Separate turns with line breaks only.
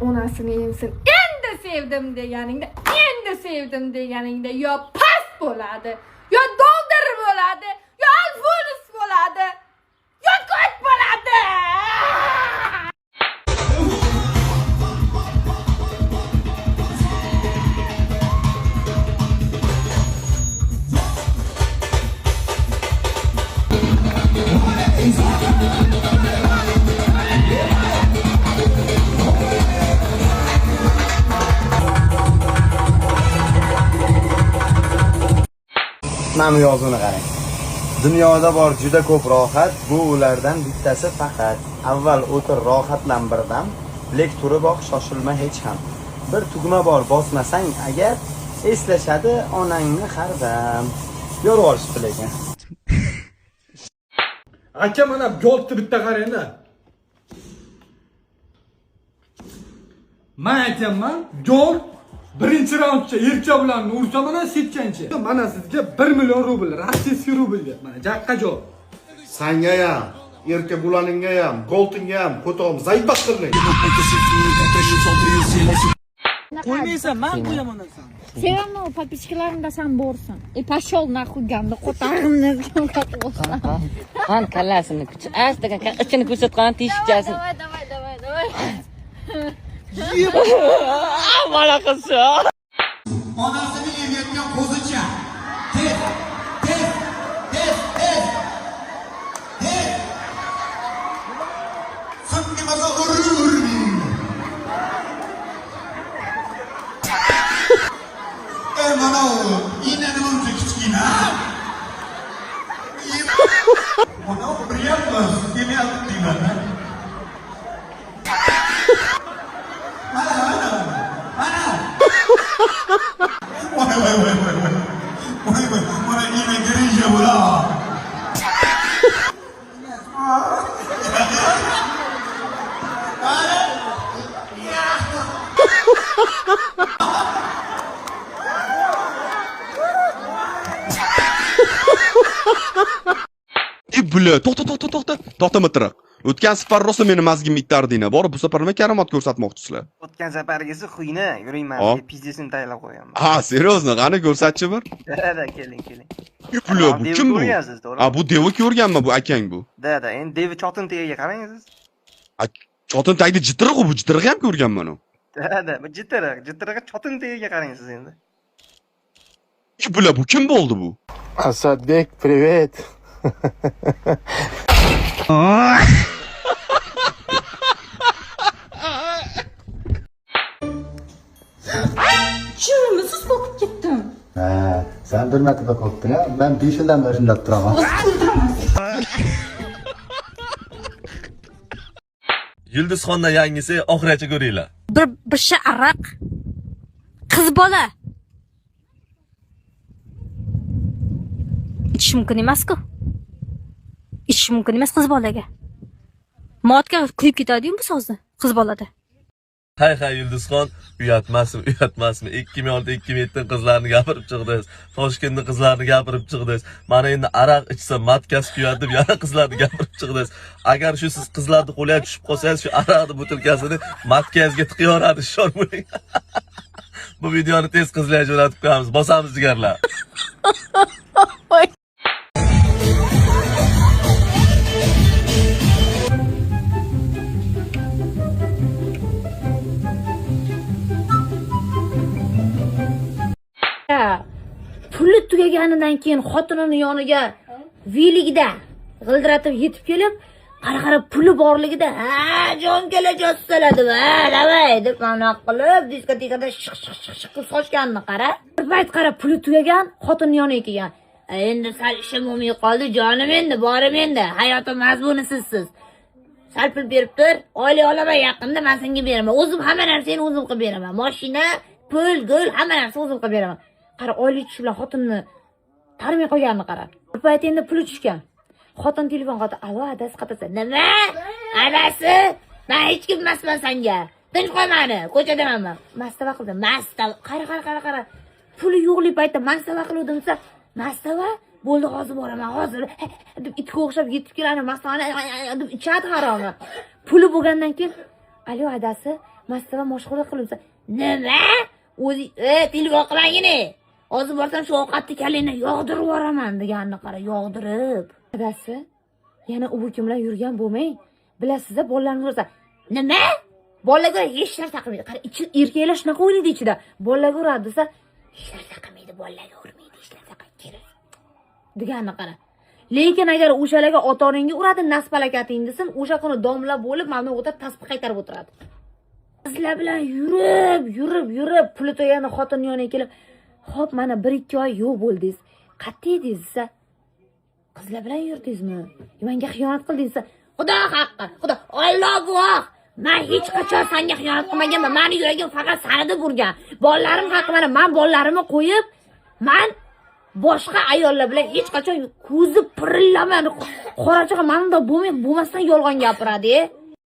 Onasini emsin. Endi sevdim deganingda yo past bo'ladi, yo doldir bo'ladi, yo alfonus bo'ladi, yo ko't bo'ladi.
Mana yozuvni qarang. Dunyoda bor juda ko'p rohat, bu ulardan bittasi faqat. Avval o'tir rohatlan birdam, lek turib oq shoshilma hech ham. Bir tugma bor bosmasang agar, eslashadi onangni har dam. Yorib olishdi lekin.
Aka mana golni bitta qarang-da. Men aytayapman, gol birinchi raundcha erka bilan ursa mana setgancha. Mana sizga 1 million rubl, rossiyskiy rubl deb. Mana jaqqa javob.
Sanga ham, erka bulaningga ham, goltinga ham ko'tog'im zaybaq qilmang.
Qo'ymaysan, men qo'yaman undan.
Sevaman o подписчиklarimda sen borsan. Pashol nahul gamda qo'tag'imni qo'ysan.
Han kallasini kuch. Astaga ichini ko'rsatgan teshikchasi.
Давай.
Mana qilsa.
Onasini yeyotgan qo'zicha. Tez. Sirtqimaza urur. Mana o, yine ne olacak kichkina? Mana o приятно, genial dimana. Mana yine gelince bula.
Bula, to'xta. To'xtama tiraq. O'tgan safar rosa meni mazgimni ittardinglar. Borib bu safar nima karomat ko'rsatmoqchisizlar?
O'tgan safargisi xuyni, yuringman, pizdesini tayyorlab qo'yaman.
Ha, seriozni, qani ko'rsatchi bir.
Da, keling.
Bula, bu kim bu? Bu devi ko'rganmi bu akang bu?
Da, endi devi chotin tagiga qarang siz.
Chotin tagida jitirg'i bu, jitirg'i ham ko'rganman u.
Da, bu jitirg'i chotin tagiga qarang siz endi.
Bula, bu kim bo'ldi bu?
Asadbek, привет.
Chirmisiz qo'rqib ketdim.
Sen bir marta qo'rqding, ben 5 yildan beri shunday turaman.
Yulduzxonda yangisi oxiracha ko'ringlar.
Bir araq. Qiz bola. İçish mumkin emas-ku. İçish mumkin emas qiz bolaga. Modga kuyib ketadi-yu bu so'zni qiz bolada.
Hay Yulduzxon, uyatmasmi? 2006-2007 qizlarni gapirib chiqdingiz. Toshkentning qizlarini gapirib chiqdingiz. Mana endi araq ichsa matkas kuyadi deb yana qizlarni gapirib chiqdingiz. Agar shu siz qizlarni qo'liga tushib qolsangiz, shu araqni butilkasini matkazga tiqyoradi, shor bo'ling. Bu videoni tez qizlarga jo'natib qo'yamiz. Bosamiz jigarlar.
Puli tugaganidan keyin xotinini yoniga viligida g'ildiratib yetib kelib, qara puli borligida, jon kelajak soladi va davay deb mana qilib diskotekada shiq qilib sochganini qara. Bir payt qara puli tugagan, xotin yoniga kelgan. Endi sal ishim bo'lmay qoldi, jonim endi, borim endi, hayotim mazmuni sizsiz. Sal pul berib tur, oila olaman yaqinda men senga beraman. O'zim hamma narsani o'zim qilib beraman. Mashina, pul, gul, hamma narsa o'zim qilib beraman. Qara oylik tush bilan xotinni tarmay qo'yganini qara. Bir payt endi puli tushgan. Xotin telefon qildi. Alo, adasi qatasa. Nima? Adasi? Men hech kim emasman senga. Tinch qo'y meni, ko'chadaman. Mastava qildim. Qara. Puli yo'qlik paytda mastava qildim desa, mastava bo'ldi, hozir boraman, hozir deb itga o'xshab yetib keladi, mastavani deb ichadi haromi. Puli bo'lgandan keyin Alo adasi, mastava mashg'ulot qilibsa. Nima? O'zi, telefon qilmagini. Hozir borsam shu ovqatni kalingni yog'dirib yuboraman deganini qara, yog'dirib. Adasi, yana u kimlar yurgan bo'lmang. Bilasiz-a, bolalarni ko'rsa. Nima? Bolalarga hech narsa qilmaydi. Qara, erkaklar shunaqa o'ylaydi ichida. Bolalarga uradi desa, hech narsa qilmaydi, bolalarga urmaydi, hech narsa qilmaydi. Deganini qara. Lekin agar o'shalarga ota-onangga uradi, nasbalakating desam, o'sha kuni domla bo'lib, mana o'ta tasbih qaytarib o'tiradi. Qizlar bilan yurib, puli to'g'ani xotin yoniga kelib, "Xo'p, mana 1-2 oy yo'q bo'ldingiz. Qayerda edingiz desa, qizlar bilan yurdingizmi? Menga xiyonat qildingiz." Xudo haqqi, Xudo, Alloh guvoh. Men hech qachon senga xiyonat qilmaganman. Meni yuragim faqat sanida burgan. Bolalarim haqi mana men bolalarimni qo'yib, men boshqa ayollar bilan hech qachon ko'zi pirillamadi. Qorachaga menimda bo'lmasdan yolg'on gapiradi.